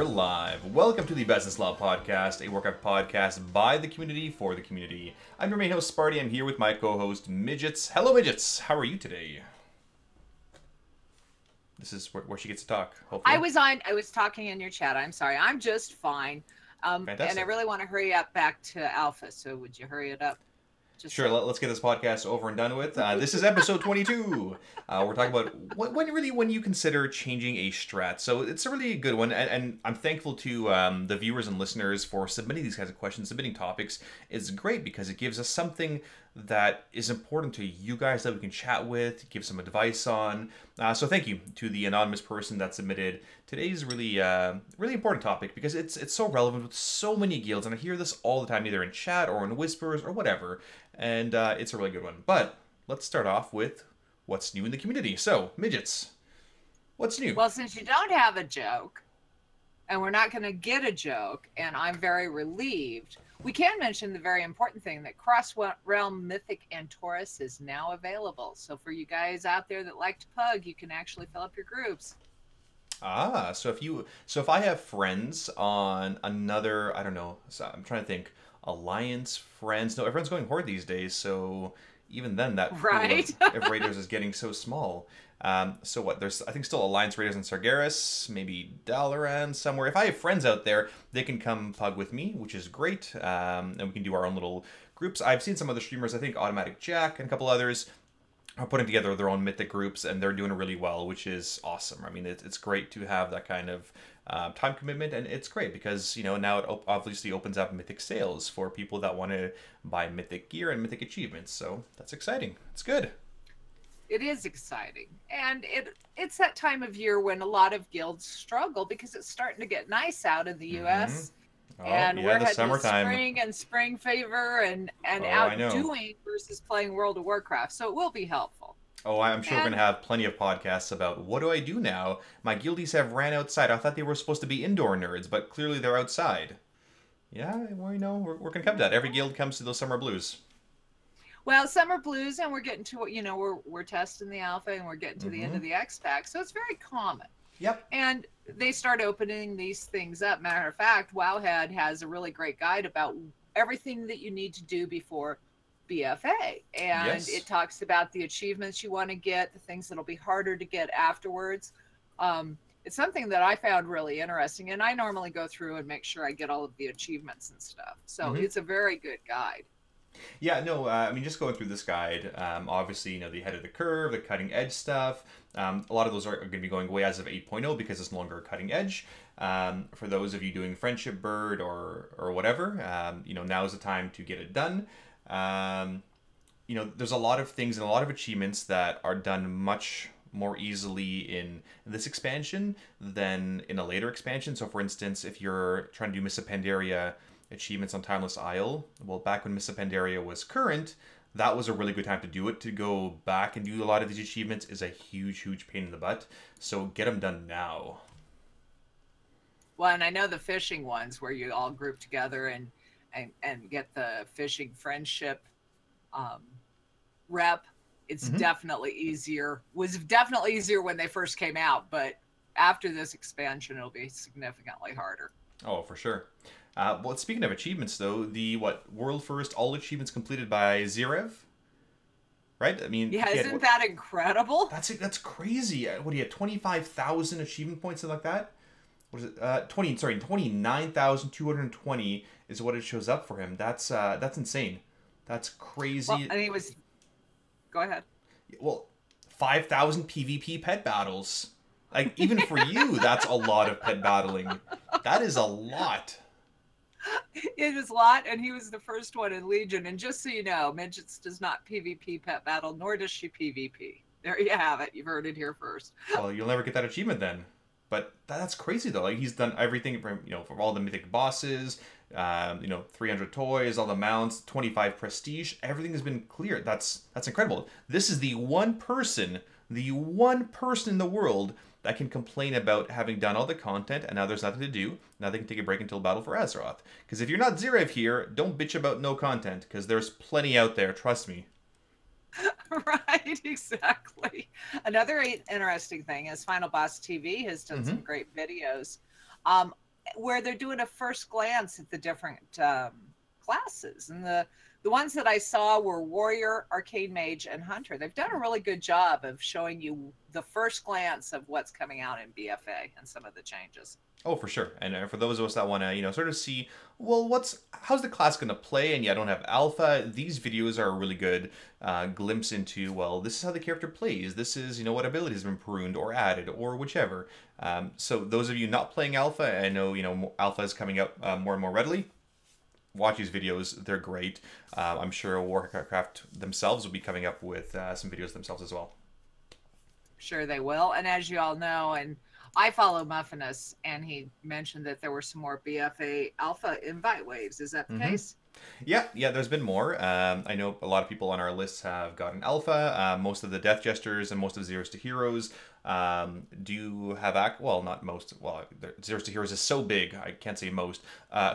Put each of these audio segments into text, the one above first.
we're live. Welcome to the Business Law Podcast, a workout podcast by the community for the community. I'm your main host, Sparty. I'm here with my co-host, Midgettes. Hello, Midgettes. How are you today? This is where she gets to talk, hopefully. I was talking in your chat. I'm sorry. I'm just fine. Fantastic. And I really want to hurry up back to Alpha. So would you hurry it up? Sure, let's get this podcast over and done with. This is episode 22. We're talking about when you consider changing a strat. So it's a really good one, and I'm thankful to the viewers and listeners for submitting these kinds of questions, submitting topics. It's great because it gives us something that is important to you guys that we can chat with, give some advice on. So thank you to the anonymous person that submitted today's really important topic because it's so relevant with so many guilds, and I hear this all the time, either in chat or in whispers or whatever, and it's a really good one. But let's start off with what's new in the community. So, Midgettes, what's new? Well, since you don't have a joke, and we're not going to get a joke, and I'm very relieved, we can mention the very important thing that Cross-Realm Mythic and Taurus is now available. So for you guys out there that like to pug, you can actually fill up your groups. Ah, so if I have friends on another, I don't know, so I'm trying to think, Alliance, friends, no, everyone's going Horde these days, so even then that right of raiders is getting so small. So what, there's I think still Alliance raiders in Sargeras, maybe Dalaran somewhere. If I have friends out there, they can come pug with me, which is great, and we can do our own little groups. I've seen some other streamers, I think Automatic Jack and a couple others, are putting together their own mythic groups, and they're doing really well, which is awesome. I mean, it's great to have that kind of time commitment, and it's great because, you know, now it obviously opens up mythic sales for people that want to buy mythic gear and mythic achievements, so that's exciting. It's good. It is exciting, and it's that time of year when a lot of guilds struggle because it's starting to get nice out in the U.S. Oh, and yeah, we're the heading summertime. spring and spring fever and outdoing versus playing World of Warcraft, so it will be helpful. Oh, I'm sure we're going to have plenty of podcasts about what do I do now? My guildies have ran outside. I thought they were supposed to be indoor nerds, but clearly they're outside. Yeah, well, you know, we're going to come to that. Every guild comes to those summer blues. Well, summer blues, and we're getting to, you know, we're testing the alpha and we're getting to the end of the X-Pack, so it's very common. Yep. And they start opening these things up. Matter of fact, Wowhead has a really great guide about everything that you need to do before BFA. And it talks about the achievements you want to get, the things that'll be harder to get afterwards. It's something that I found really interesting, and I normally go through and make sure I get all of the achievements and stuff. So it's a very good guide. Yeah, no, I mean, just going through this guide, obviously, you know, the head of the curve, the cutting edge stuff, a lot of those are going to be going away as of 8.0 because it's no longer cutting edge. For those of you doing Friendship Bird or whatever, you know, now is the time to get it done. You know, there's a lot of things and a lot of achievements that are done much more easily in this expansion than in a later expansion. So, for instance, if you're trying to do Miss Pandaria achievements on Timeless Isle, well, back when Miss Pandaria was current, that was a really good time to do it. To go back and do a lot of these achievements is a huge pain in the butt. So get them done now. Well, and I know the fishing ones where you all group together and get the fishing friendship rep. It's definitely easier. Was definitely easier when they first came out, but after this expansion, it'll be significantly harder. Oh, for sure. Well, speaking of achievements, though, the world first all achievements completed by Zerev, right? I mean, yeah, isn't that incredible? That's crazy. What do you have? 25,000 achievement points, something like that. What is it? 29,220 is what it shows up for him. That's insane. That's crazy. Well, and he was. Go ahead. Well, 5,000 PvP pet battles. Like, even for you, that's a lot of pet battling. That is a lot. It is a lot, and he was the first one in Legion. And just so you know, Midgettes does not PvP pet battle, nor does she PvP. There you have it. You've heard it here first. Well, you'll never get that achievement then. But that's crazy, though. Like, he's done everything from, you know, from all the mythic bosses, you know, 300 toys, all the mounts, 25 prestige. Everything has been cleared. That's incredible. This is the one person in the world that can complain about having done all the content and now there's nothing to do. Now they can take a break until Battle for Azeroth. Because if you're not Zerev here, don't bitch about no content, because there's plenty out there, trust me. Right, exactly. Another interesting thing is Final Boss TV has done some great videos. where they're doing a first glance at the different classes. And the ones that I saw were Warrior, Arcane Mage, and Hunter. They've done a really good job of showing you the first glance of what's coming out in BFA and some of the changes. Oh, for sure. And for those of us that want to, sort of see, well, how's the class going to play, and you don't have alpha, these videos are a really good glimpse into, well, this is how the character plays. This is, what abilities have been pruned or added or whichever. So those of you not playing alpha, I know, alpha is coming up more and more readily. Watch these videos. They're great. I'm sure Warcraft themselves will be coming up with some videos themselves as well. Sure they will. And as you all know, and I follow Muffinus, and he mentioned that there were some more BFA alpha invite waves. Is that the case? Yeah, there's been more. I know a lot of people on our list have gotten alpha. Most of the Death Jesters and most of Zeros to Heroes do have well, not most. Well, Zeros to Heroes is so big, I can't say most.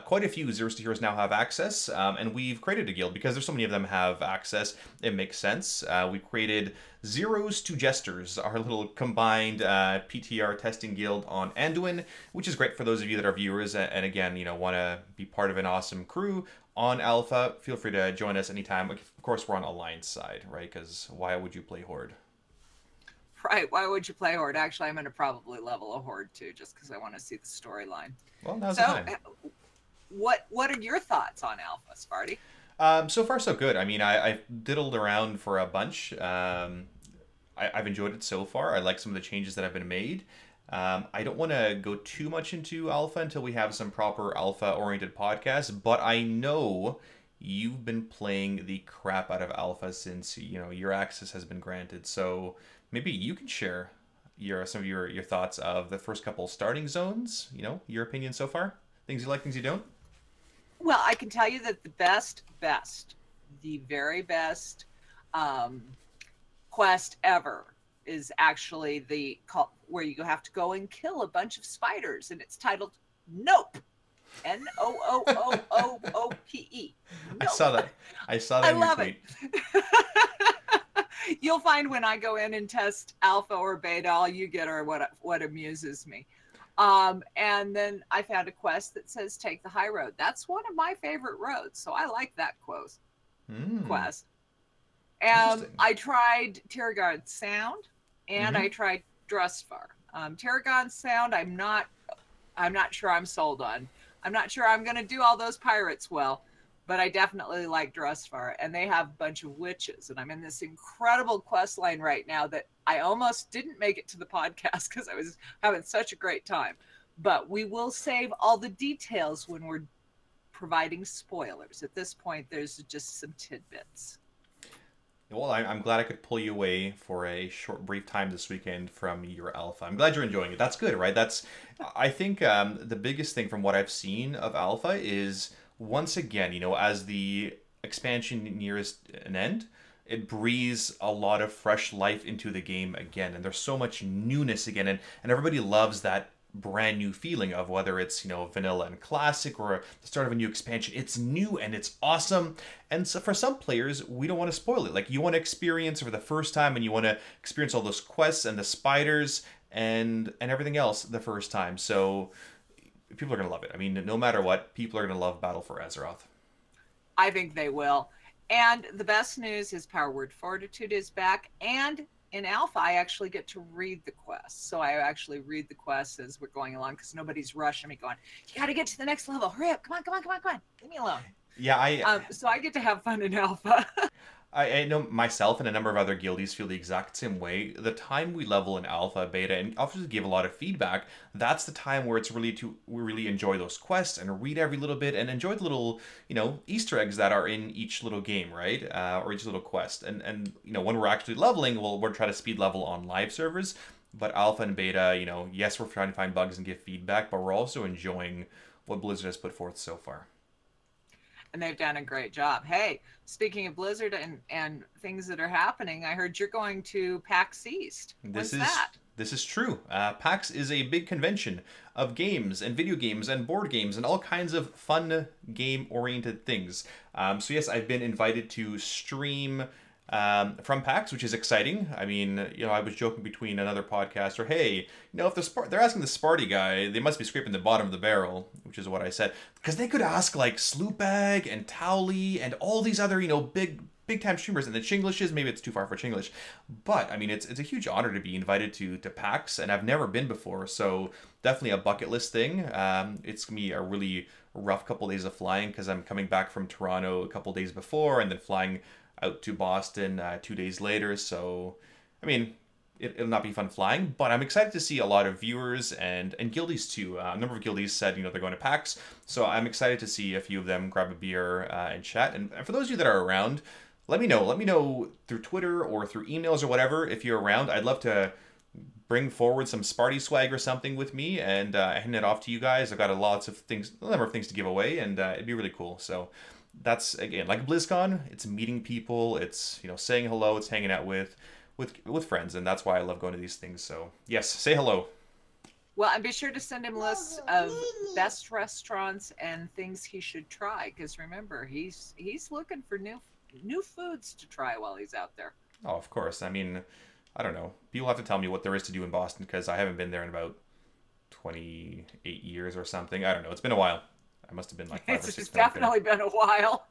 Quite a few Zeros to Heroes now have access, and we've created a guild because there's so many of them have access. It makes sense. We created Zeros to Jesters, our little combined PTR testing guild on Anduin, which is great for those of you that are viewers and again, want to be part of an awesome crew on Alpha. Feel free to join us anytime. Of course, we're on Alliance side, right? Because why would you play Horde? Right. Why would you play Horde? Actually, I'm going to probably level a Horde too, just because I want to see the storyline. Well, now's the time. What are your thoughts on Alpha, Sparty? So far, so good. I mean, I've diddled around for a bunch. I've enjoyed it so far. I like some of the changes that have been made. I don't want to go too much into alpha until we have some proper alpha-oriented podcasts, but I know you've been playing the crap out of alpha since, your access has been granted. So maybe you can share some of your thoughts of the first couple starting zones, your opinion so far, things you like, things you don't. Well, I can tell you that the very best quest ever is actually where you have to go and kill a bunch of spiders, and it's titled Nope. Noooope. Nope. I saw that. I love it. You'll find when I go in and test alpha or beta, all you get are what amuses me. And then I found a quest that says take the high road. That's one of my favorite roads, so I like that quest. And I tried Terragon Sound, and I tried Drustvar. Terragon Sound, I'm not sure I'm sold on. I'm not sure I'm going to do all those pirates well, but I definitely like Drustvar, and they have a bunch of witches, and I'm in this incredible quest line right now that I almost didn't make it to the podcast because I was having such a great time. But we will save all the details when we're providing spoilers. At this point, there's just some tidbits. Well, I'm glad I could pull you away for a brief time this weekend from your alpha. I'm glad you're enjoying it. That's good, right? I think the biggest thing from what I've seen of alpha is, once again, as the expansion nears an end, it breathes a lot of fresh life into the game again. And there's so much newness again. And everybody loves that brand new feeling of whether it's vanilla and classic or the start of a new expansion. It's new and it's awesome. And so for some players, we don't want to spoil it. Like, you want to experience for the first time, and you want to experience all those quests and the spiders and everything else the first time. So people are going to love it. I mean, no matter what, people are going to love Battle for Azeroth. I think they will. And the best news is Power Word Fortitude is back, and in alpha, I actually get to read the quests. So I actually read the quests as we're going along, because nobody's rushing me going, you got to get to the next level. Hurry up. Come on. Leave me alone. Yeah, so I get to have fun in alpha. I know myself and a number of other guildies feel the exact same way. The time we level in alpha, beta, and obviously give a lot of feedback, that's the time where it's we really enjoy those quests and read every little bit and enjoy the little, Easter eggs that are in each little game, right? Or each little quest. And when we're actually leveling, we're trying to speed level on live servers. But alpha and beta, yes, we're trying to find bugs and give feedback, but we're also enjoying what Blizzard has put forth so far. And they've done a great job. Hey, speaking of Blizzard and things that are happening, I heard you're going to PAX East. What's that? This is true. PAX is a big convention of games and video games and board games and all kinds of fun game-oriented things. So yes, I've been invited to stream from PAX, which is exciting. I mean, I was joking between another podcaster, hey, if they're asking the Sparty guy, they must be scraping the bottom of the barrel, which is what I said. Because they could ask, like, Sloopbag and Towley and all these other, big time streamers, and the Chinglishes, maybe it's too far for Chinglish. But, I mean, it's a huge honor to be invited to PAX, and I've never been before, so definitely a bucket list thing. It's going to be a really rough couple days of flying, because I'm coming back from Toronto a couple days before, and then flying out to Boston 2 days later. So, I mean, it'll not be fun flying, but I'm excited to see a lot of viewers and guildies too. A number of guildies said, they're going to PAX, so I'm excited to see a few of them grab a beer and chat. And for those of you that are around, let me know. Let me know through Twitter or through emails or whatever if you're around. I'd love to bring forward some Sparty swag or something with me and hand it off to you guys. I've got a number of things to give away, and it'd be really cool. So that's, again, like BlizzCon, it's meeting people, it's saying hello, it's hanging out with friends, and that's why I love going to these things. So yes, say hello. Well, and be sure to send him lists of best restaurants and things he should try, because remember, he's looking for new foods to try while he's out there. Oh, of course. I mean, I don't know. People have to tell me what there is to do in Boston, because I haven't been there in about 28 years or something. I don't know. It's been a while. I must have been like 5 or 6. It's definitely been a while.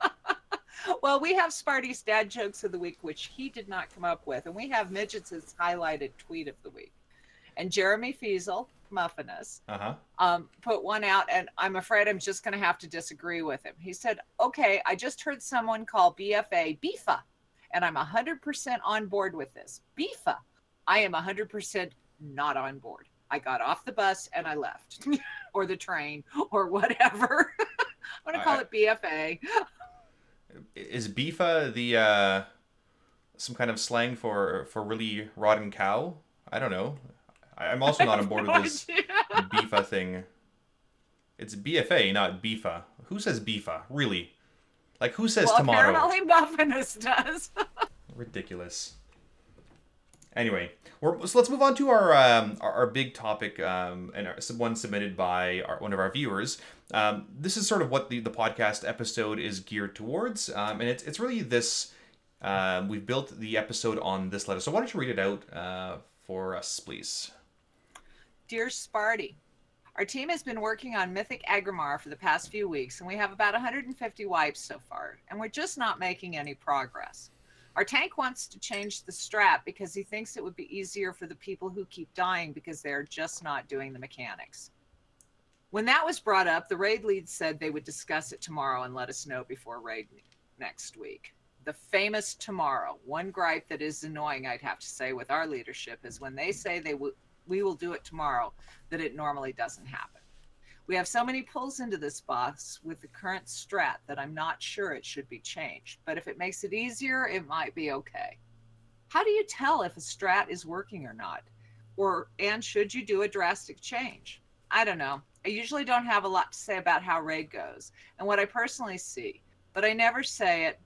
Well, we have Sparty's Dad Jokes of the Week, which he did not come up with. And we have Midgettes' highlighted tweet of the week. And Jeremy Fiesel, Muffinus, put one out, and I'm afraid I'm just going to have to disagree with him. He said, okay, I just heard someone call BFA Beefa, and I'm 100% on board with this. Beefa. I am 100% not on board. I got off the bus and I left. Or the train, or whatever. I'm going to call it BFA. Is Beefa the some kind of slang for really rotten cow? I don't know. I'm also not on board with this Beefa thing. It's BFA, not Beefa. Who says Beefa? Really? Like, who says tomato? Apparently Muffinus does. Ridiculous. Anyway, so let's move on to our big topic, and one submitted by one of our viewers. This is sort of what the podcast episode is geared towards, and it's really this. We've built the episode on this letter. So why don't you read it out for us, please? Dear Sparty, our team has been working on Mythic Agrimar for the past few weeks, and we have about 150 wipes so far, and we're just not making any progress. Our tank wants to change the strat because he thinks it would be easier for the people who keep dying because they're just not doing the mechanics. When that was brought up, the raid lead said they would discuss it tomorrow and let us know before raid next week. The famous tomorrow. One gripe that is annoying, I'd have to say, with our leadership is when they say we will do it tomorrow, that it normally doesn't happen. We have so many pulls into this boss with the current strat that I'm not sure it should be changed. But if it makes it easier, it might be okay. How do you tell if a strat is working or not? And should you do a drastic change? I don't know. I usually don't have a lot to say about how raid goes and what I personally see, but I never say it.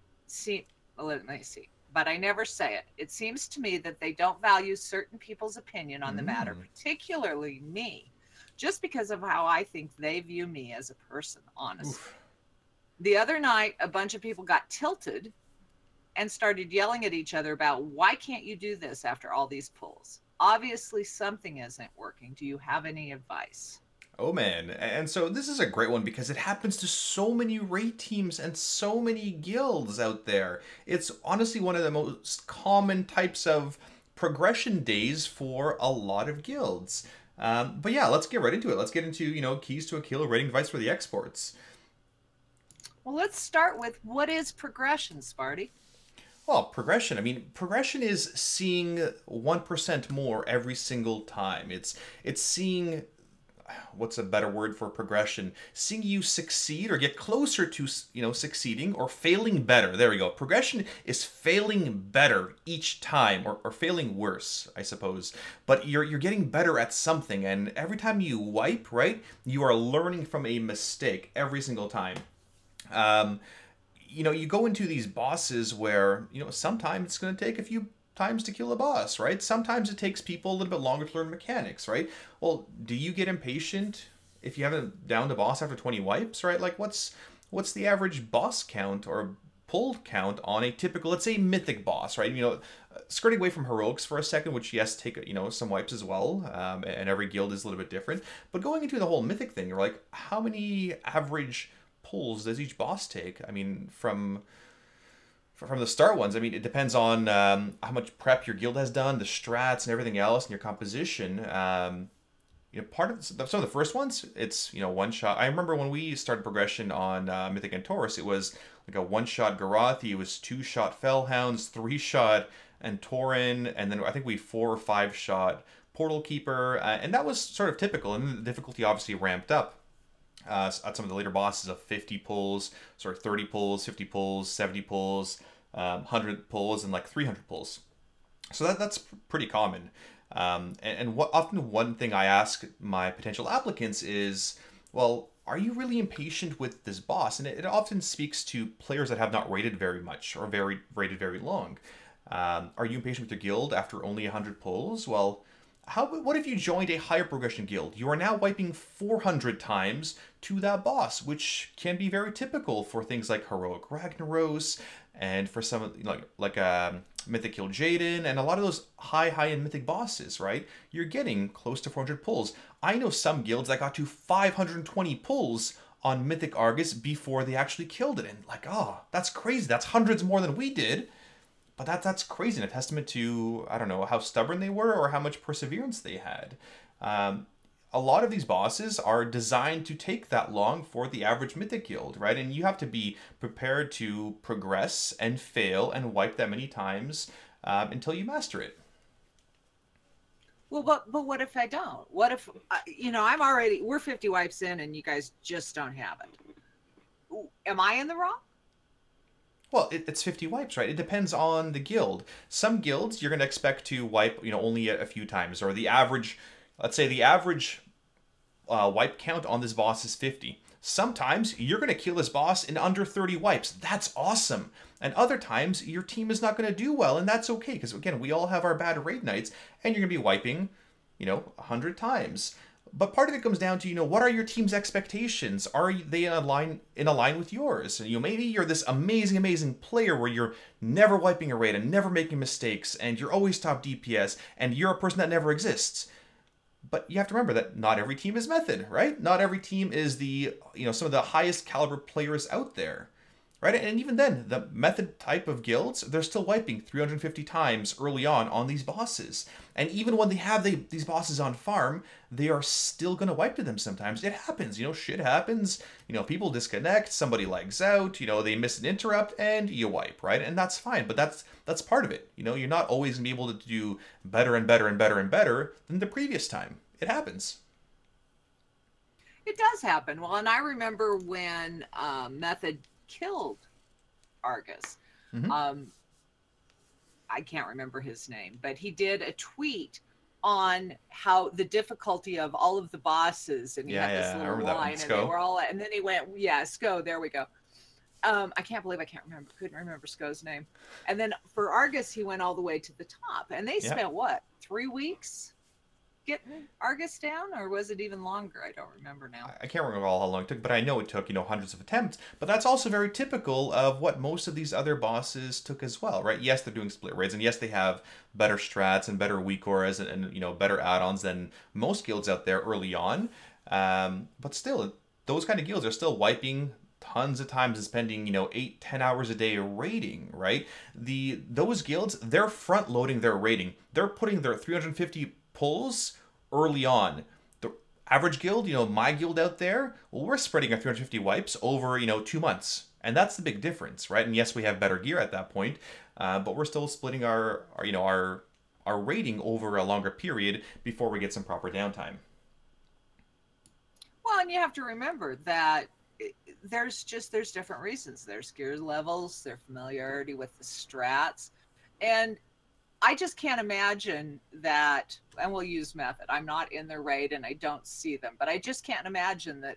Let me see. But I never say it. It seems to me that they don't value certain people's opinion on the matter, particularly me, just because of how I think they view me as a person, honestly. Oof. The other night, a bunch of people got tilted and started yelling at each other about, why can't you do this after all these pulls? Obviously, something isn't working. Do you have any advice? Oh, man. And so this is a great one because it happens to so many raid teams and so many guilds out there. It's honestly one of the most common types of progression days for a lot of guilds. But yeah, let's get right into it. Let's get into, keys to a kill, rating advice for the exports. Well, let's start with what is progression, Sparty? Well, progression. I mean, progression is seeing 1% more every single time. It's seeing, what's a better word for progression? Seeing you succeed or get closer to, succeeding or failing better. There we go. Progression is failing better each time, or failing worse, I suppose. But you're getting better at something, and every time you wipe, right, you are learning from a mistake every single time. You go into these bosses where, sometimes it's going to take a few times to kill a boss, right? Sometimes it takes people a little bit longer to learn mechanics, right? Well, do you get impatient if you haven't downed a boss after 20 wipes, right? Like, what's the average boss count or pull count on a typical, let's say, mythic boss, right? You know, skirting away from heroics for a second, which yes, take, you know, some wipes as well, and every guild is a little bit different. But going into the whole mythic thing, you're like, how many average pulls does each boss take? I mean, from the start ones, I mean, it depends on how much prep your guild has done, the strats and everything else, and your composition. You know, part of some of the first ones, it's, you know, one shot. I remember when we started progression on Mythic and Taurus, it was like a one-shot Garathi, it was two-shot Fellhounds, three-shot Antorin, and then I think we 4 or 5-shot Portal Keeper, and that was sort of typical, and the difficulty obviously ramped up at some of the later bosses of 50 pulls, sort of 30 pulls, 50 pulls, 70 pulls, 100 pulls, and like 300 pulls. So that's pretty common. And what often one thing I ask my potential applicants is, well, are you really impatient with this boss? And it often speaks to players that have not raided very much or raided very long. Are you impatient with your guild after only 100 pulls? Well, what if you joined a higher progression guild? You are now wiping 400 times to that boss, which can be very typical for things like Heroic Ragnaros, and for some, you know, like Mythic Kill Jaden, and a lot of those high-end Mythic bosses, right? You're getting close to 400 pulls. I know some guilds that got to 520 pulls on Mythic Argus before they actually killed it, and like, oh, that's crazy. That's hundreds more than we did. But that's crazy, and a testament to, I don't know, how stubborn they were or how much perseverance they had. A lot of these bosses are designed to take that long for the average Mythic guild, right? And you have to be prepared to progress and fail and wipe that many times until you master it. Well, but what if I don't? What if, you know, we're 50 wipes in and you guys just don't have it? Am I in the wrong? Well, it's 50 wipes, right? It depends on the guild. Some guilds you're going to expect to wipe, you know, only a few times, or the average, let's say the average wipe count on this boss is 50. Sometimes you're going to kill this boss in under 30 wipes. That's awesome. And other times your team is not going to do well, and that's okay, because again, we all have our bad raid nights, and you're going to be wiping, you know, 100 times. But part of it comes down to, you know, what are your team's expectations? Are they in line with yours? You know, maybe you're this amazing player where you're never wiping a raid and never making mistakes, and you're always top DPS, and you're a person that never exists. But you have to remember that not every team is Method, right? Not every team is the, you know, some of the highest caliber players out there, right? And even then, the Method type of guilds, they're still wiping 350 times early on these bosses. And even when they have these bosses on farm, they are still going to wipe to them sometimes. It happens, you know, shit happens. You know, people disconnect, somebody lags out, you know, they miss an interrupt, and you wipe, right? And that's fine, but that's part of it. You know, you're not always going to be able to do better and better and better and better than the previous time. It happens. It does happen. Well, and I remember when Method killed Argus. Mm-hmm. I can't remember his name, but he did a tweet on how the difficulty of all of the bosses, and he had this little line, and they were all, and then he went, yeah, Sko, there we go. I can't believe couldn't remember Sko's name. And then for Argus, he went all the way to the top, and they spent what, 3 weeks getting Argus down, or was it even longer? I don't remember now. I can't remember how long it took, but I know it took, you know, hundreds of attempts. But that's also very typical of what most of these other bosses took as well, right? Yes, they're doing split raids, and yes, they have better strats and better weak auras and you know, better add-ons than most guilds out there early on. But still, those kind of guilds are still wiping tons of times and spending, you know, 8-10 hours a day raiding, right? Those guilds, they're front loading their raiding. They're putting their 350 pulls early on. The average guild, you know, my guild out there, well, we're spreading our 350 wipes over, you know, 2 months. And that's the big difference, right? And yes, we have better gear at that point, but we're still splitting our raiding over a longer period before we get some proper downtime. Well, and you have to remember that there's different reasons. There's gear levels, their familiarity with the strats, and I just can't imagine that, and we'll use Method. I'm not in their raid and I don't see them, but I just can't imagine that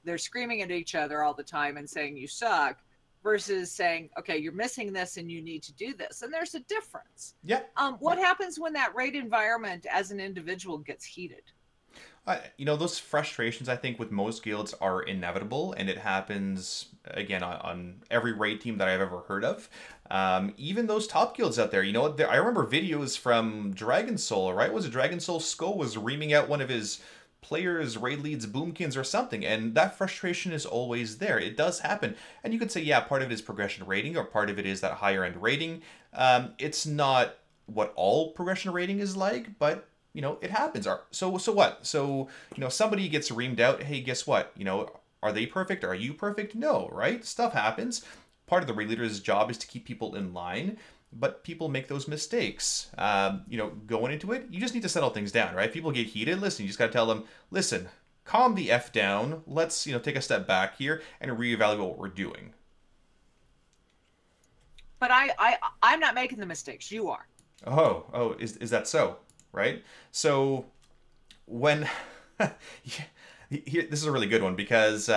they're screaming at each other all the time and saying you suck versus saying, okay, you're missing this and you need to do this. And there's a difference. Yeah. What happens when that raid environment as an individual gets heated? Those frustrations, I think, with most guilds are inevitable, and it happens, again, on every raid team that I've ever heard of. Even those top guilds out there, I remember videos from Dragon Soul, right? Was it Dragon Soul Skull was reaming out one of his players, raid leads, boomkins, or something, and that frustration is always there. It does happen. And you could say, yeah, part of it is progression rating, or part of it is that higher-end rating. It's not what all progression rating is like, but it happens. So what? So, somebody gets reamed out. Hey, guess what? Are they perfect? Are you perfect? No, right? Stuff happens. Part of the raid leader's job is to keep people in line, but people make those mistakes. Going into it, you just need to settle things down, right? People get heated. Listen, you just got to tell them, listen, calm the F down. Let's, take a step back here and reevaluate what we're doing. But I'm not making the mistakes. You are. Oh, is that so? Right? So when this is a really good one, because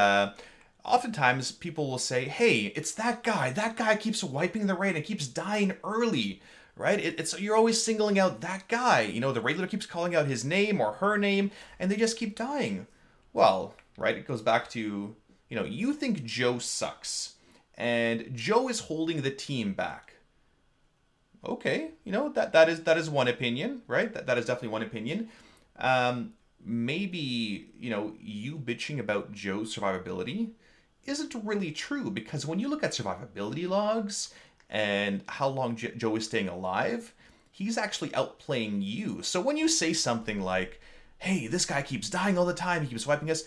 oftentimes people will say, hey, it's that guy keeps wiping the raid and keeps dying early, right? You're always singling out that guy. The raid leader keeps calling out his name or her name, and they just keep dying. Well, right, it goes back to, you think Joe sucks, and Joe is holding the team back. Okay, that is one opinion, right? That is definitely one opinion. Maybe, you bitching about Joe's survivability isn't really true, because when you look at survivability logs and how long Joe is staying alive, he's actually outplaying you. So when you say something like, hey, this guy keeps dying all the time, he keeps wiping us,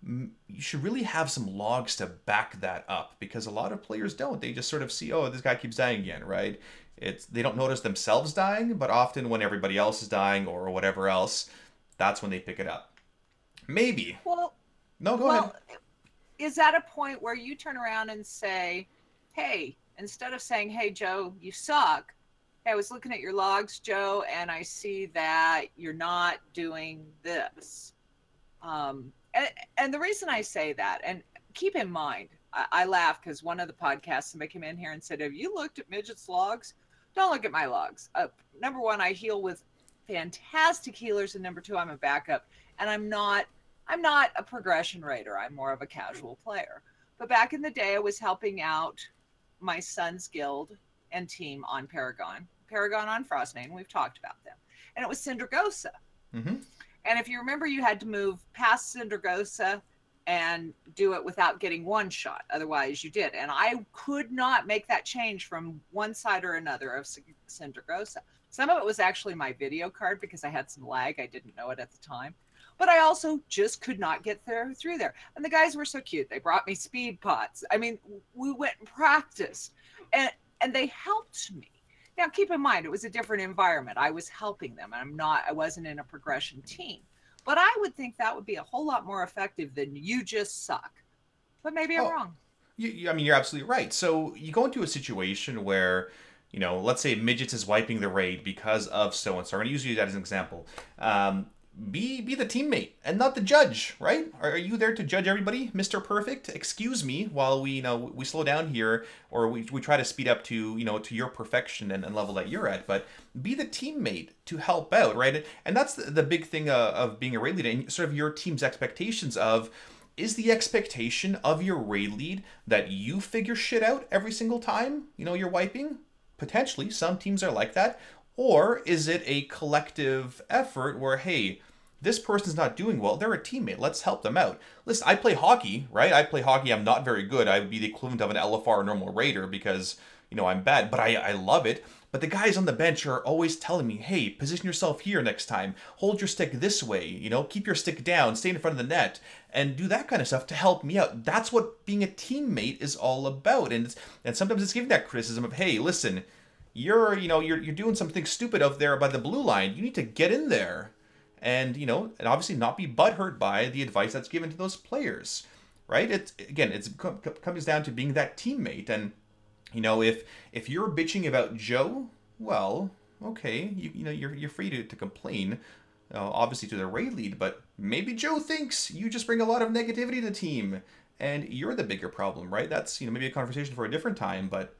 you should really have some logs to back that up, because a lot of players don't. They just sort of see, oh, this guy keeps dying again, right? They don't notice themselves dying, but often when everybody else is dying or whatever else, that's when they pick it up. Maybe. Well, no, go ahead. Is that a point where you turn around and say, hey, instead of saying, hey, Joe, you suck, hey, I was looking at your logs, Joe, and I see that you're not doing this. And the reason I say that, and keep in mind, I laugh because one of the podcasts, somebody came in here and said, have you looked at Midget's logs? Don't look at my logs. Number one, I heal with fantastic healers, and number two, I'm a backup, and I'm not a progression raider. I'm more of a casual player. But back in the day, I was helping out my son's guild and team on Paragon on Frostname. We've talked about them, and it was Syndragosa. Mm-hmm. And if you remember, you had to move past Syndragosa and do it without getting one shot. Otherwise, you did. And I could not make that change from one side or another of Syndragosa. Some of it was actually my video card because I had some lag. I didn't know it at the time. But I also just could not get through there. And the guys were so cute. They brought me speed pots. I mean, we went and practiced. And they helped me. Now, keep in mind, it was a different environment. I was helping them. I wasn't in a progression team. But I would think that would be a whole lot more effective than you just suck. But maybe I'm wrong. You're absolutely right. So you go into a situation where, let's say Midgets is wiping the raid because of so-and-so. I'm going to use you that as an example. Be the teammate and not the judge, right? Are you there to judge everybody, Mr. Perfect? Excuse me while we slow down here, or we try to speed up to to your perfection and level that you're at. But be the teammate to help out, right? And that's the big thing of being a raid leader, and sort of your team's expectations of, is the expectation of your raid lead that you figure shit out every single time you're wiping? Potentially, some teams are like that. Or is it a collective effort where, hey, this person's not doing well, they're a teammate, let's help them out. Listen, I play hockey, right? I play hockey, I'm not very good. I would be the equivalent of an LFR normal raider because, I'm bad, but I love it. But the guys on the bench are always telling me, hey, position yourself here next time. Hold your stick this way, keep your stick down, stay in front of the net, and do that kind of stuff to help me out. That's what being a teammate is all about. And sometimes it's giving that criticism of, hey, listen, you're doing something stupid out there by the blue line. You need to get in there and, and obviously not be butthurt by the advice that's given to those players, right? It comes down to being that teammate. And, if you're bitching about Joe, well, okay, you're free to complain, obviously to the raid lead, but maybe Joe thinks you just bring a lot of negativity to the team and you're the bigger problem, right? That's, maybe a conversation for a different time, but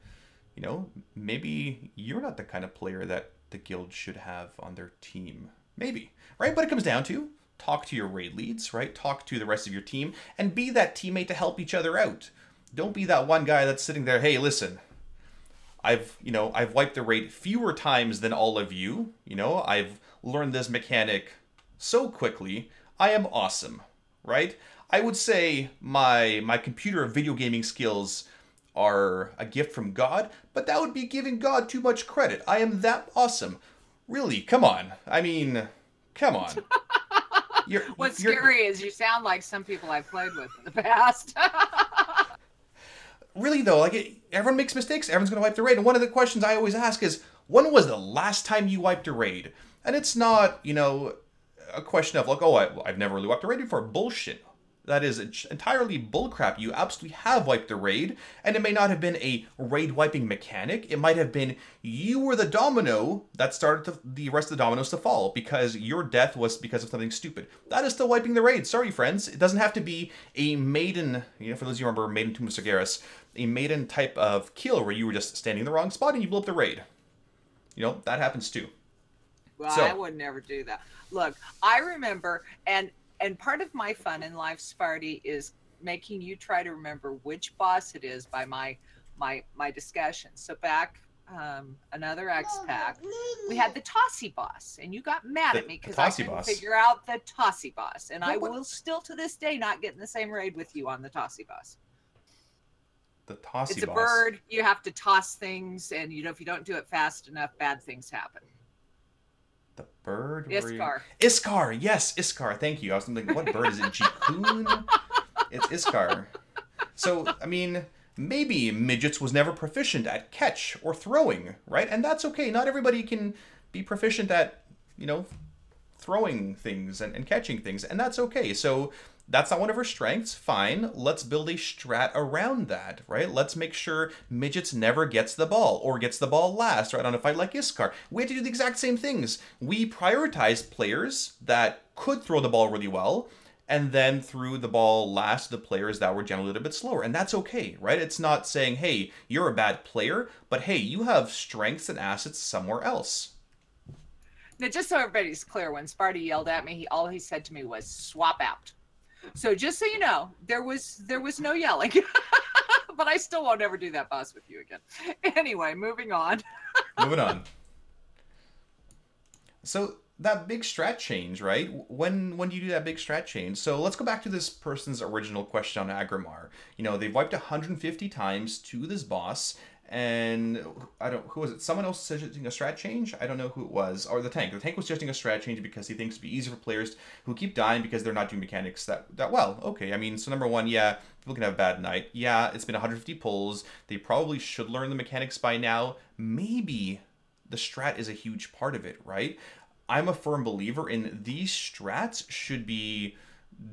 maybe you're not the kind of player that the guild should have on their team. Maybe, right? But it comes down to, talk to your raid leads, right? Talk to the rest of your team and be that teammate to help each other out. Don't be that one guy that's sitting there, hey, listen, I've wiped the raid fewer times than all of you. I've learned this mechanic so quickly. I am awesome, right? I would say my computer video gaming skills are a gift from God, but that would be giving God too much credit. I am that awesome. Really, come on. I mean, come on. What's scary is you sound like some people I've played with in the past. Really, though, like, everyone makes mistakes. Everyone's going to wipe the raid. And one of the questions I always ask is, when was the last time you wiped a raid? And it's not, a question of, like, oh, I've never really wiped a raid before. Bullshit. That is entirely bullcrap. You absolutely have wiped a raid, and it may not have been a raid-wiping mechanic. It might have been you were the domino that started the rest of the dominoes to fall because your death was because of something stupid. That is still wiping the raid. Sorry, friends. It doesn't have to be a maiden, for those of you who remember Maiden Tomb of Sargeras, a maiden type of kill where you were just standing in the wrong spot and you blew up the raid. That happens too. Well, I would never do that. Look, I remember, and part of my fun in life, Sparty, is making you try to remember which boss it is by my discussion. So back another X pack, we had the Tossy boss, and you got mad at me because I couldn't figure out the Tossy boss, and I will still to this day not get in the same raid with you on the Tossy boss. The Tossy boss. It's a bird. You have to toss things, and if you don't do it fast enough, bad things happen. The bird? Iskar. Iskar, yes, Iskar. Thank you. I was thinking, what bird is it? Jikun? It's Iskar. So, I mean, maybe Midgettes was never proficient at catch or throwing, right? And that's okay. Not everybody can be proficient at, throwing things and catching things, and that's okay. So that's not one of her strengths. Fine. Let's build a strat around that, right? Let's make sure Midgettes never gets the ball or gets the ball last, right? On a fight like Iskar. We had to do the exact same things. We prioritized players that could throw the ball really well and then threw the ball last to the players that were generally a little bit slower. And that's okay, right? It's not saying, hey, you're a bad player, but hey, you have strengths and assets somewhere else. Now, just so everybody's clear, when Sparty yelled at me, all he said to me was, swap out. So just so you know, there was no yelling, but I still won't ever do that boss with you again. Anyway, moving on. Moving on. So that big strat change, right? When do you do that big strat change? So let's go back to this person's original question on Agrimar. They've wiped 150 times to this boss, and who was it? Someone else suggesting a strat change? I don't know who it was. Or the tank. The tank was suggesting a strat change because he thinks it'd be easier for players who keep dying because they're not doing mechanics that well. Okay, I mean, so number one, yeah, people can have a bad night. Yeah, it's been 150 pulls. They probably should learn the mechanics by now. Maybe the strat is a huge part of it, right? I'm a firm believer in these strats should be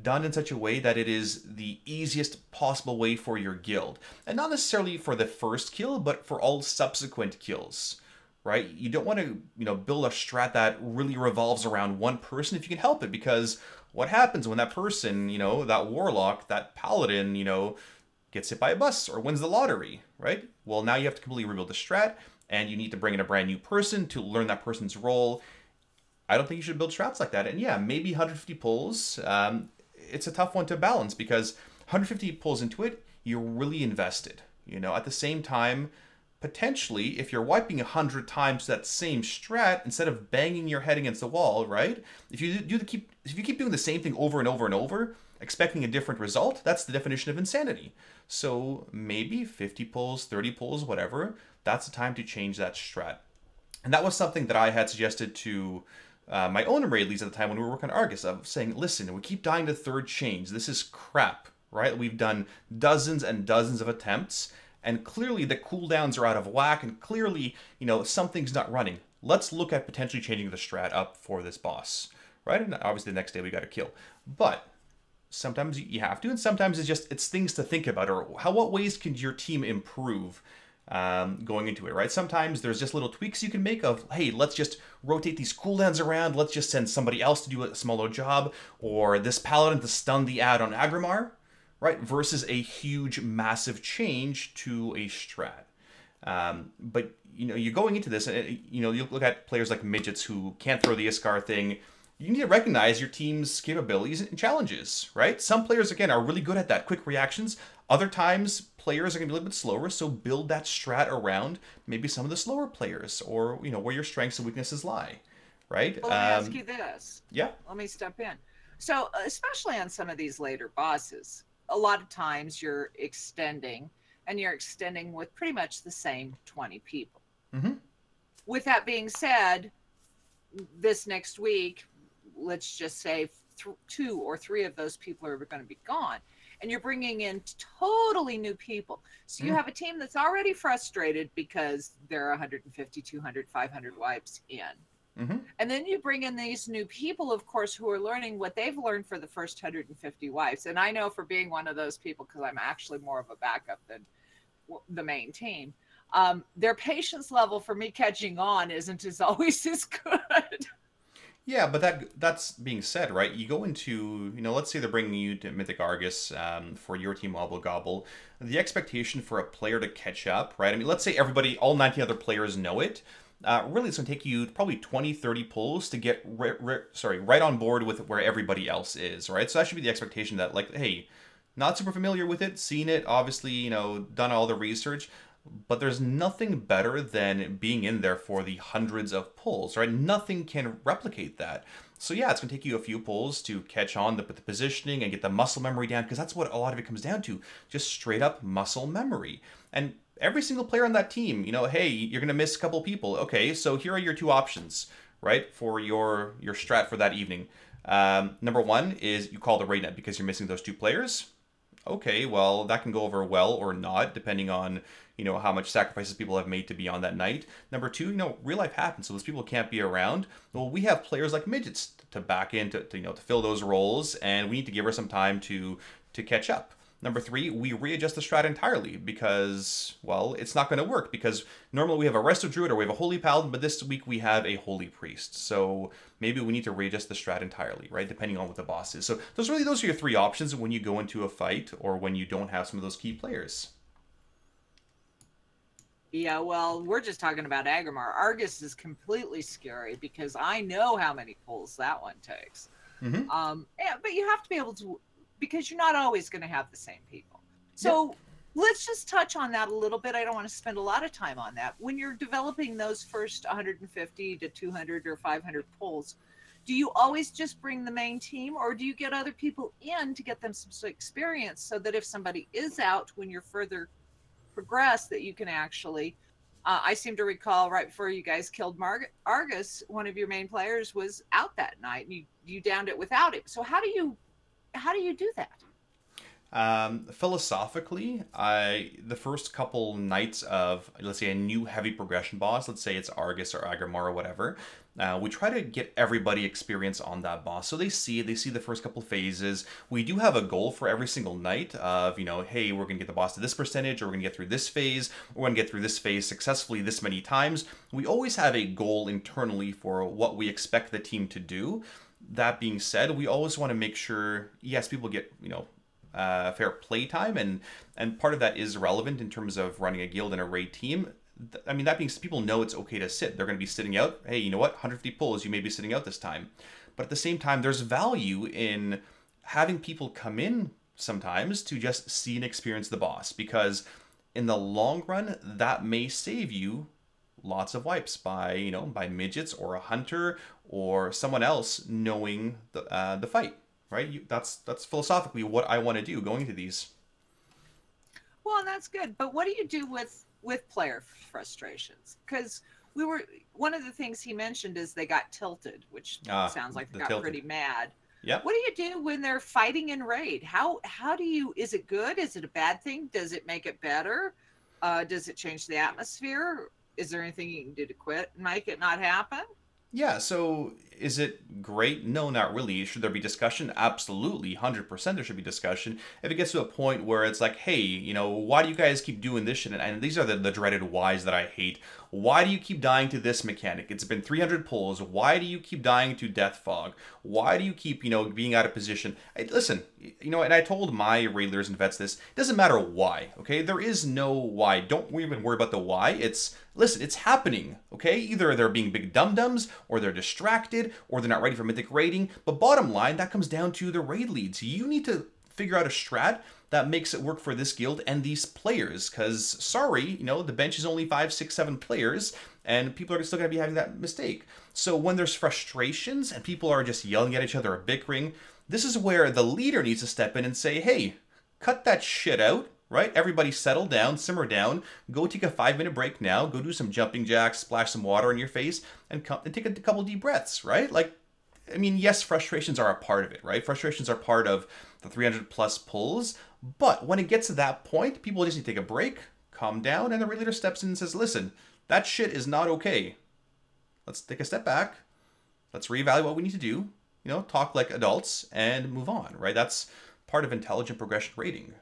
done in such a way that it is the easiest possible way for your guild. And not necessarily for the first kill, but for all subsequent kills, right? You don't want to, build a strat that really revolves around one person if you can help it, because what happens when that person, that warlock, that paladin, gets hit by a bus or wins the lottery, right? Well, now you have to completely rebuild the strat, and you need to bring in a brand new person to learn that person's role. I don't think you should build strats like that. And yeah, maybe 150 pulls. It's a tough one to balance because 150 pulls into it, you're really invested. At the same time, potentially, if you're wiping 100 times that same strat, instead of banging your head against the wall, right? If you keep doing the same thing over and over and over, expecting a different result, that's the definition of insanity. So maybe 50 pulls, 30 pulls, whatever, that's the time to change that strat. And that was something that I had suggested to my own raid leads at the time when we were working on Argus, of saying, listen, we keep dying to third change. This is crap, right? We've done dozens and dozens of attempts, and clearly the cooldowns are out of whack, and clearly, something's not running. Let's look at potentially changing the strat up for this boss, right? And obviously the next day we got to kill. But sometimes you have to, and sometimes it's things to think about, or what ways can your team improve going into it, right? Sometimes there's just little tweaks you can make of, hey, let's just rotate these cooldowns around, let's just send somebody else to do a smaller job, or this paladin to stun the ad on Agrimar, right? Versus a huge, massive change to a strat. But, you're going into this, and, you look at players like Midgettes who can't throw the Iskar thing, you need to recognize your team's capabilities and challenges, right? Some players, again, are really good at that, quick reactions. Other times, players are going to be a little bit slower, so build that strat around maybe some of the slower players, or, you know, where your strengths and weaknesses lie, right? Well, let me ask you this. Yeah. Let me step in. So, especially on some of these later bosses, a lot of times you're extending, and you're extending with pretty much the same 20 people. Mm-hmm. With that being said, this next week, let's just say 2 or 3 of those people are going to be gone, and you're bringing in totally new people. So you have a team that's already frustrated because there are 150, 200, 500 wipes in. Mm-hmm. And then you bring in these new people, of course, who are learning what they've learned for the first 150 wipes. And I know, for being one of those people, because I'm actually more of a backup than the main team, their patience level for me catching on isn't as always as good. Yeah, but that's being said, right? You go into, you know, let's say they're bringing you to Mythic Argus for your team Wobble Gobble. The expectation for a player to catch up, right? I mean, let's say everybody, all 19 other players know it. Really, it's going to take you probably 20, 30 pulls to get right on board with where everybody else is, right? So that should be the expectation that, like, hey, not super familiar with it, seen it, obviously, you know, done all the research, but there's nothing better than being in there for the hundreds of pulls, right? Nothing can replicate that. So yeah, it's going to take you a few pulls to catch on the positioning and get the muscle memory down, because that's what a lot of it comes down to, just straight up muscle memory. And every single player on that team, you know, hey, you're going to miss a couple people. Okay, so here are your 2 options, right, for your strat for that evening. Number 1 is you call the raid net because you're missing those 2 players. Okay, well, that can go over well or not, depending on, you know, how much sacrifices people have made to be on that night. Number 2, you know, real life happens, so those people can't be around. Well, we have players like Midgettes to back in to you know, to fill those roles, and we need to give her some time to catch up. Number 3, we readjust the strat entirely because, well, it's not going to work, because normally we have a Resto Druid or we have a Holy Paladin, but this week we have a Holy Priest. So maybe we need to readjust the strat entirely, right, depending on what the boss is. So those are your 3 options when you go into a fight or when you don't have some of those key players. Yeah, well, we're just talking about Agrimar. Argus is completely scary because I know how many pulls that one takes. Mm-hmm. Yeah, but you have to be able to, because you're not always going to have the same people. So let's just touch on that a little bit. I don't want to spend a lot of time on that. When you're developing those first 150 to 200 or 500 pulls, do you always just bring the main team, or do you get other people in to get them some experience so that if somebody is out when you're further progressed, that you can actually, I seem to recall right before you guys killed Argus, one of your main players was out that night and you downed it without him. So how do you do that? Philosophically, the first couple nights of, let's say, a new heavy progression boss, let's say it's Argus or Agrimar or whatever, we try to get everybody experience on that boss. So they see the first couple phases. We do have a goal for every single night of, you know, hey, we're going to get the boss to this percentage, or we're going to get through this phase, we're going to get through this phase successfully this many times. We always have a goal internally for what we expect the team to do. That being said, we always want to make sure, yes, people get, you know, fair play time, and part of that is relevant in terms of running a guild and a raid team. I mean, that being said, people know it's okay to sit. They're going to be sitting out. Hey, you know what? 150 pulls, you may be sitting out this time. But at the same time, there's value in having people come in sometimes to just see and experience the boss, because in the long run, that may save you lots of wipes by, you know, by Midgettes or a hunter or someone else knowing the fight. Right? That's philosophically what I want to do going into these. Well, that's good. But what do you do with player frustrations? Because one of the things he mentioned is they got tilted, which sounds like they got pretty mad. Yeah. What do you do when they're fighting in raid? How do you, is it good? Is it a bad thing? Does it make it better? Does it change the atmosphere? Is there anything you can do to quit and make it not happen? Yeah, so is it great? No, not really. Should there be discussion? Absolutely, 100% there should be discussion. If it gets to a point where it's like, hey, you know, why do you guys keep doing this shit? And these are the dreaded whys that I hate. Why do you keep dying to this mechanic? It's been 300 pulls. Why do you keep dying to Death Fog? Why do you keep, you know, being out of position? Listen, you know, and I told my raiders and vets this, it doesn't matter why, okay? There is no why. Don't even worry about the why. Listen, it's happening, okay? Either they're being big dum-dums, or they're distracted, gifted or they're not ready for mythic raiding. But bottom line, that comes down to the raid leads. You need to figure out a strat that makes it work for this guild and these players. Because, sorry, you know, the bench is only 5, 6, 7 players, and people are still going to be having that mistake. So when there's frustrations and people are just yelling at each other or bickering, this is where the leader needs to step in and say, hey, cut that shit out, right? Everybody settle down, simmer down, go take a 5-minute break now, go do some jumping jacks, splash some water in your face, and take a couple deep breaths, right? Like, I mean, yes, frustrations are a part of it, right? Frustrations are part of the 300 plus pulls, but when it gets to that point, people just need to take a break, calm down, and the raid leader steps in and says, listen, that shit is not okay. Let's take a step back. Let's reevaluate what we need to do, you know, talk like adults and move on, right? That's part of intelligent progression rating.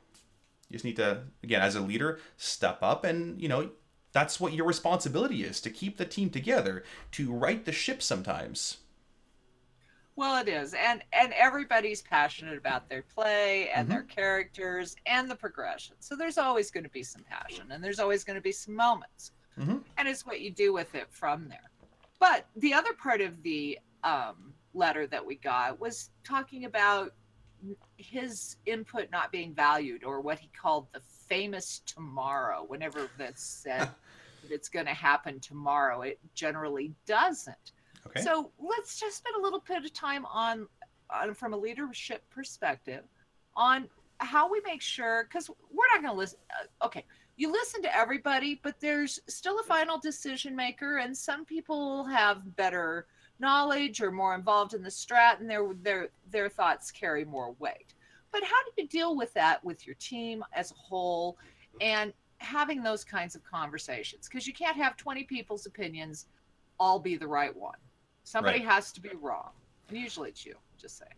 You just need to, again, as a leader, step up and, you know, that's what your responsibility is, to keep the team together, to right the ship sometimes. Well, it is. And everybody's passionate about their play and their characters and the progression. So there's always going to be some passion and there's always going to be some moments. And it's what you do with it from there. But the other part of the letter that we got was talking about his input not being valued, or what he called the famous tomorrow. Whenever that's said that it's going to happen tomorrow, it generally doesn't. Okay. So let's just spend a little bit of time on from a leadership perspective on how we make sure, because we're not going to listen. Okay, you listen to everybody, but there's still a final decision maker, and some people have better knowledge or more involved in the strat, and their thoughts carry more weight. But how do you deal with that with your team as a whole, and having those kinds of conversations? Because you can't have 20 people's opinions all be the right one. Somebody has to be wrong, and usually it's you. Just saying.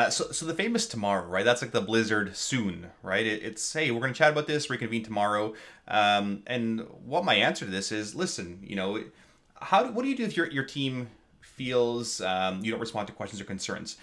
So the famous tomorrow, right? That's like the Blizzard soon, right? It's, hey, we're going to chat about this, reconvene tomorrow. And what my answer to this is, listen, you know, what do you do if your team feels you don't respond to questions or concerns?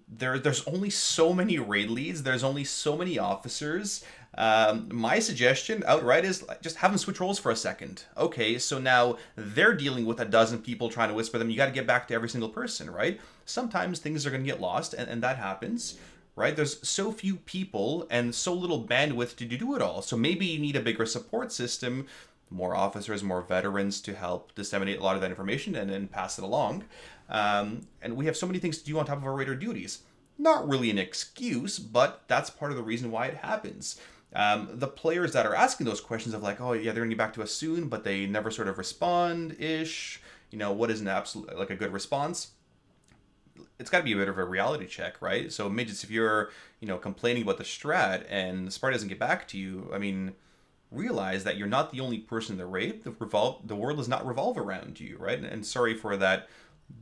There's only so many raid leads. There's only so many officers. My suggestion outright is just have them switch roles for a second. Okay, so now they're dealing with a dozen people trying to whisper them. You got to get back to every single person, right? Sometimes things are going to get lost, and that happens, right? There's so few people and so little bandwidth to do it all. So maybe you need a bigger support system, more officers, more veterans to help disseminate a lot of that information and then pass it along. And we have so many things to do on top of our raider duties. Not really an excuse, but that's part of the reason why it happens. The players that are asking those questions of like, oh yeah, they're gonna get back to us soon, but they never sort of respond-ish, you know, what is an absolute, like a good response? It's got to be a bit of a reality check, right? So midgets, if you're, you know, complaining about the strat and Sparty doesn't get back to you, I mean, realize that you're not the only person in the raid. The world does not revolve around you, right? And sorry for that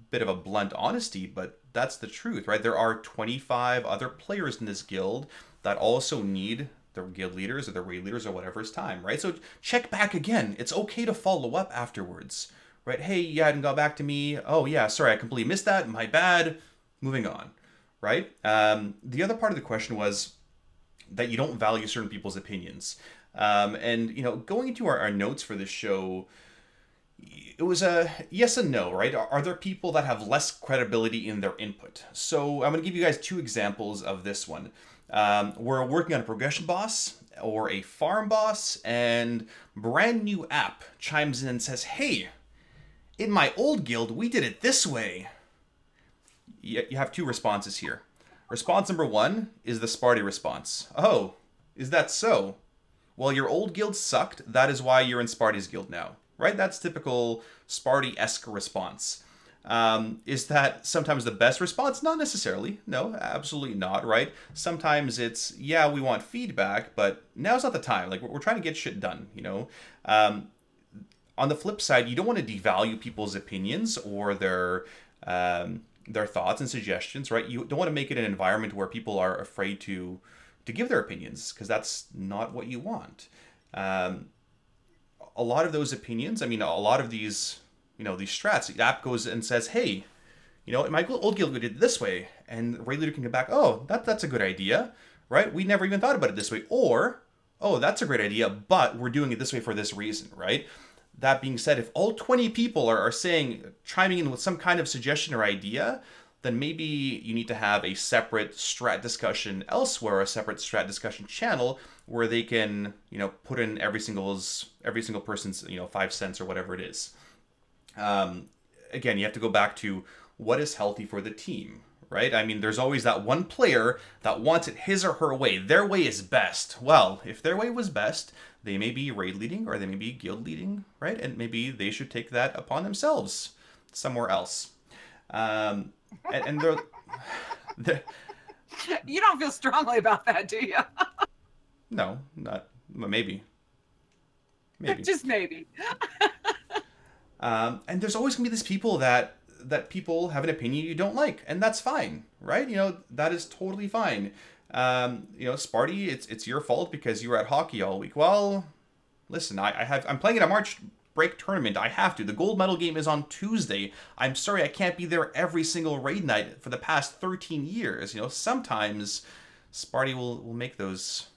bit of a blunt honesty, but that's the truth, right? There are 25 other players in this guild that also need their guild leaders or their raid leaders or whatever it's time, right? So check back again. It's okay to follow up afterwards, right? Hey, you hadn't got back to me. Oh yeah, sorry, I completely missed that. My bad. Moving on, right? The other part of the question was that you don't value certain people's opinions. And, you know, going into our notes for this show, it was a yes and no, right? Are there people that have less credibility in their input? So I'm going to give you guys 2 examples of this one. We're working on a progression boss or a farm boss, and brand new app chimes in and says, hey, in my old guild, we did it this way. You have 2 responses here. Response number 1 is the Sparty response. Oh, is that so? Well, your old guild sucked. That is why you're in Sparty's guild now, right? That's typical Sparty-esque response. Is that sometimes the best response? Not necessarily. No, absolutely not, right? Sometimes it's, yeah, we want feedback, but now's not the time. Like, we're trying to get shit done, you know? On the flip side, you don't want to devalue people's opinions or their thoughts and suggestions, right? You don't want to make it an environment where people are afraid to give their opinions, because that's not what you want. A lot of those opinions, I mean, a lot of these, you know, these strats, the app goes and says, hey, you know, in my old guild we did it this way, and the raid leader can get back, oh, that's a good idea, right? We never even thought about it this way, or, oh, that's a great idea, but we're doing it this way for this reason, right? that being said, if all 20 people are saying, chiming in with some kind of suggestion or idea, then maybe you need to have a separate strat discussion elsewhere, a separate strat discussion channel where they can, put in every single person's, 5 cents or whatever it is. Again, you have to go back to what is healthy for the team, right? I mean, there's always that one player that wants it his or her way. Their way is best. Well, if their way was best, they may be raid leading or they may be guild leading, right? And maybe they should take that upon themselves somewhere else. And they're you don't feel strongly about that, do you? No, not maybe. Just maybe. And there's always gonna be these people that people have an opinion you don't like, and that's fine, right? That is totally fine. Sparty, it's your fault because you were at hockey all week. Well, listen, I'm playing in a March break tournament. I have to. The gold medal game is on Tuesday. I'm sorry I can't be there every single raid night for the past 13 years. Sometimes Sparty will make those,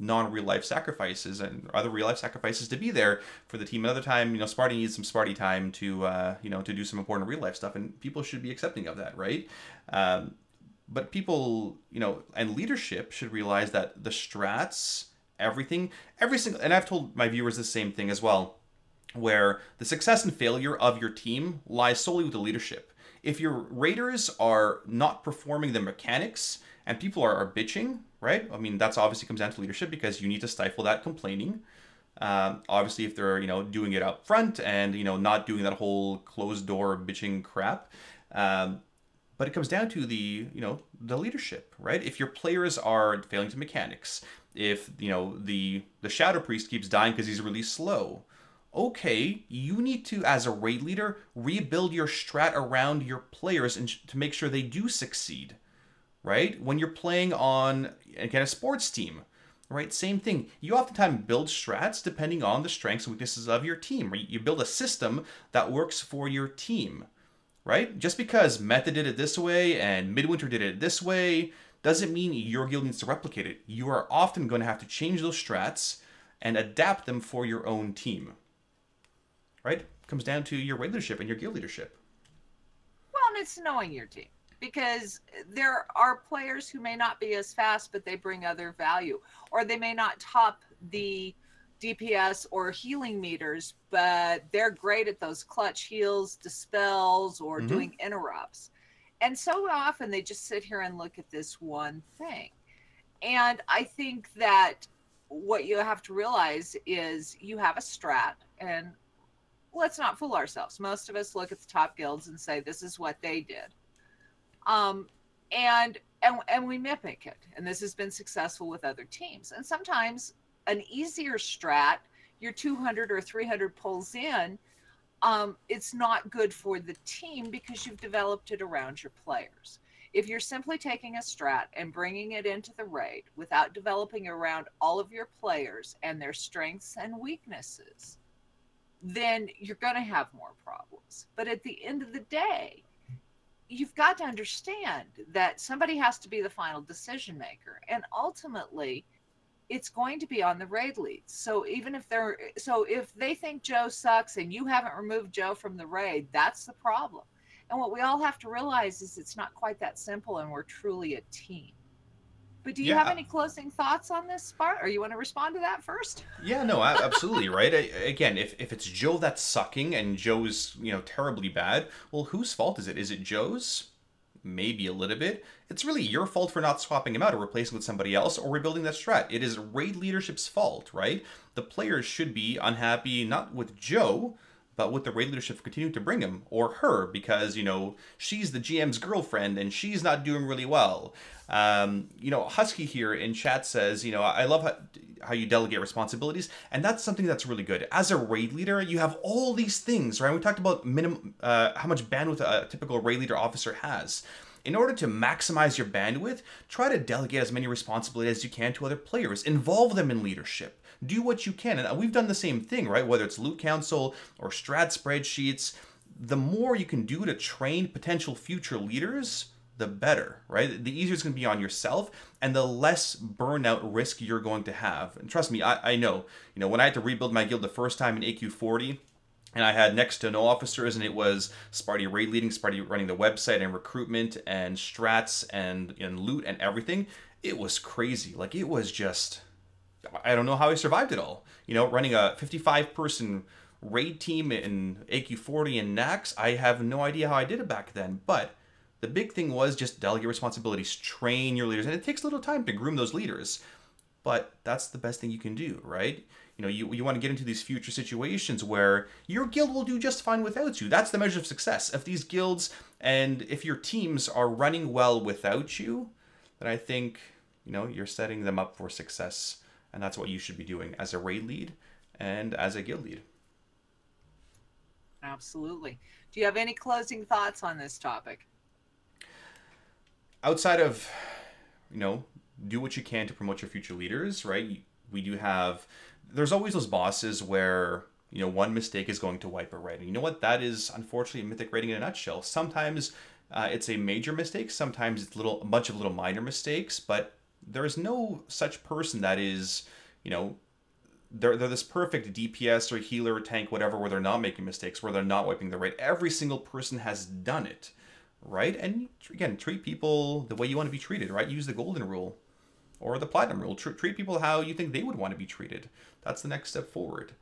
non-real life sacrifices and other real life sacrifices to be there for the team. Another time, Sparty needs some Sparty time to, to do some important real life stuff, and people should be accepting of that, right? But people, and leadership should realize that the strats, every single, and I've told my viewers the same thing as well, where the success and failure of your team lies solely with the leadership. If your raiders are not performing the mechanics and people are bitching, right? I mean, that's obviously comes down to leadership because you need to stifle that complaining. Obviously, if they're, doing it up front and, not doing that whole closed door bitching crap. But it comes down to the leadership, right? If your players are failing to mechanics, if, the Shadow Priest keeps dying because he's really slow, okay, you need to, as a raid leader, rebuild your strat around your players and to make sure they do succeed, right? When you're playing on, again, a sports team, right? Same thing. You oftentimes build strats depending on the strengths and weaknesses of your team. Right? You build a system that works for your team, right? Just because Method did it this way and Midwinter did it this way doesn't mean your guild needs to replicate it. You are often going to have to change those strats and adapt them for your own team. Right? Comes down to your raid leadership and your guild leadership. Well, and it's knowing your team, because there are players who may not be as fast, but they bring other value, or they may not top the DPS or healing meters, but they're great at those clutch heals, dispels, or doing interrupts. And so often they just sit here and look at this one thing. And I think that what you have to realize is you have a strat, and let's not fool ourselves. Most of us look at the top guilds and say, this is what they did. And we mimic it. And this has been successful with other teams. And sometimes an easier strat, your 200 or 300 pulls in, it's not good for the team because you've developed it around your players. If you're simply taking a strat and bringing it into the raid without developing around all of your players and their strengths and weaknesses, then you're going to have more problems. But at the end of the day, you've got to understand that somebody has to be the final decision maker. And ultimately, it's going to be on the raid leads. So even if if they think Joe sucks and you haven't removed Joe from the raid, that's the problem. And what we all have to realize is it's not quite that simple, and we're truly a team. But do you have any closing thoughts on this, Spart? Or you want to respond to that first? Yeah, no, absolutely, right? Again, if it's Joe that's sucking and Joe's, terribly bad, well, whose fault is it? Is it Joe's? Maybe a little bit. It's really your fault for not swapping him out or replacing with somebody else or rebuilding that strat. It is raid leadership's fault, right? The players should be unhappy, not with Joe, but with the raid leadership for continuing to bring him or her because, she's the GM's girlfriend and she's not doing really well. Husky here in chat says, I love how you delegate responsibilities, and that's something that's really good. As a raid leader, you have all these things, right? We talked about how much bandwidth a typical raid leader officer has. In order to maximize your bandwidth, try to delegate as many responsibilities as you can to other players. Involve them in leadership. Do what you can. And we've done the same thing, right? Whether it's loot council or strat spreadsheets, the more you can do to train potential future leaders, the better, right? The easier it's going to be on yourself, and the less burnout risk you're going to have. And trust me, I know. You know, when I had to rebuild my guild the first time in AQ40, and I had next to no officers, and it was Sparty raid leading, Sparty running the website and recruitment and strats and loot and everything. It was crazy. Like, it was just, I don't know how I survived it all. You know, running a 55-person raid team in AQ40 and Nax, I have no idea how I did it back then. But the big thing was just delegate responsibilities, train your leaders, and it takes a little time to groom those leaders. But that's the best thing you can do, right? You know, you want to get into these future situations where your guild will do just fine without you. That's the measure of success. If these guilds and if your teams are running well without you, then I think, you know, you're setting them up for success. And that's what you should be doing as a raid lead and as a guild lead. Absolutely. Do you have any closing thoughts on this topic? Outside of, you know, do what you can to promote your future leaders, right? We do have, there's always those bosses where, you know, one mistake is going to wipe a raid. And you know what? That is unfortunately mythic raiding in a nutshell. Sometimes it's a major mistake. Sometimes it's a bunch of little minor mistakes, but there is no such person that is, you know, they're this perfect DPS or healer or tank, whatever, where they're not making mistakes, where they're not wiping the raid. Every single person has done it, right? And again, treat people the way you want to be treated, right? Use the golden rule or the platinum rule. Treat people how you think they would want to be treated. That's the next step forward.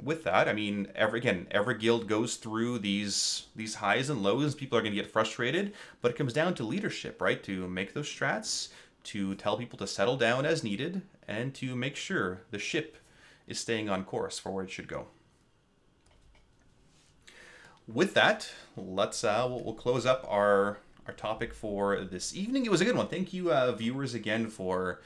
With that, I mean, every guild goes through these highs and lows. People are going to get frustrated, but it comes down to leadership, right? To make those strats, to tell people to settle down as needed, and to make sure the ship is staying on course for where it should go. With that, let's we'll close up our topic for this evening. It was a good one. Thank you, viewers, again for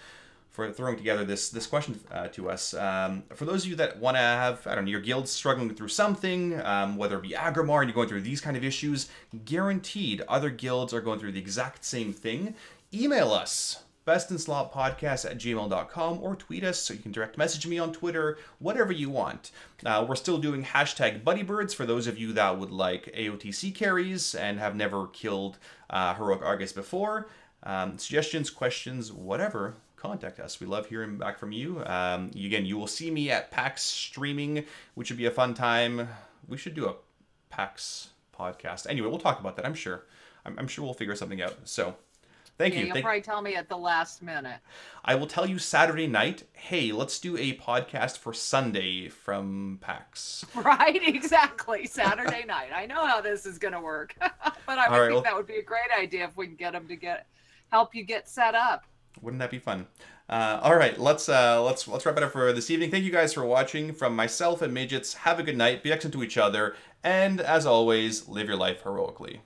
throwing together this question to us. For those of you that want to have, I don't know, your guild's struggling through something, whether it be Agrimar and you're going through these kind of issues, guaranteed other guilds are going through the exact same thing. Email us, bestinslotpodcast@gmail.com, or tweet us, so you can direct message me on Twitter, whatever you want. We're still doing hashtag BuddyBirds for those of you that would like AOTC carries and have never killed Heroic Argus before. Suggestions, questions, whatever, contact us. We love hearing back from you. Again, you will see me at PAX streaming, which would be a fun time. We should do a PAX podcast. Anyway, we'll talk about that, I'm sure. I'm sure we'll figure something out. So, thank you. You'll probably tell me at the last minute. I will tell you Saturday night, hey, let's do a podcast for Sunday from PAX. Right, exactly. Saturday night. I know how this is going to work. But I think that would be a great idea if we can get them to help you get set up. Wouldn't that be fun? All right, let's wrap it up for this evening. Thank you guys for watching. From myself and Midgettes, have a good night, be excellent to each other, and as always, live your life heroically.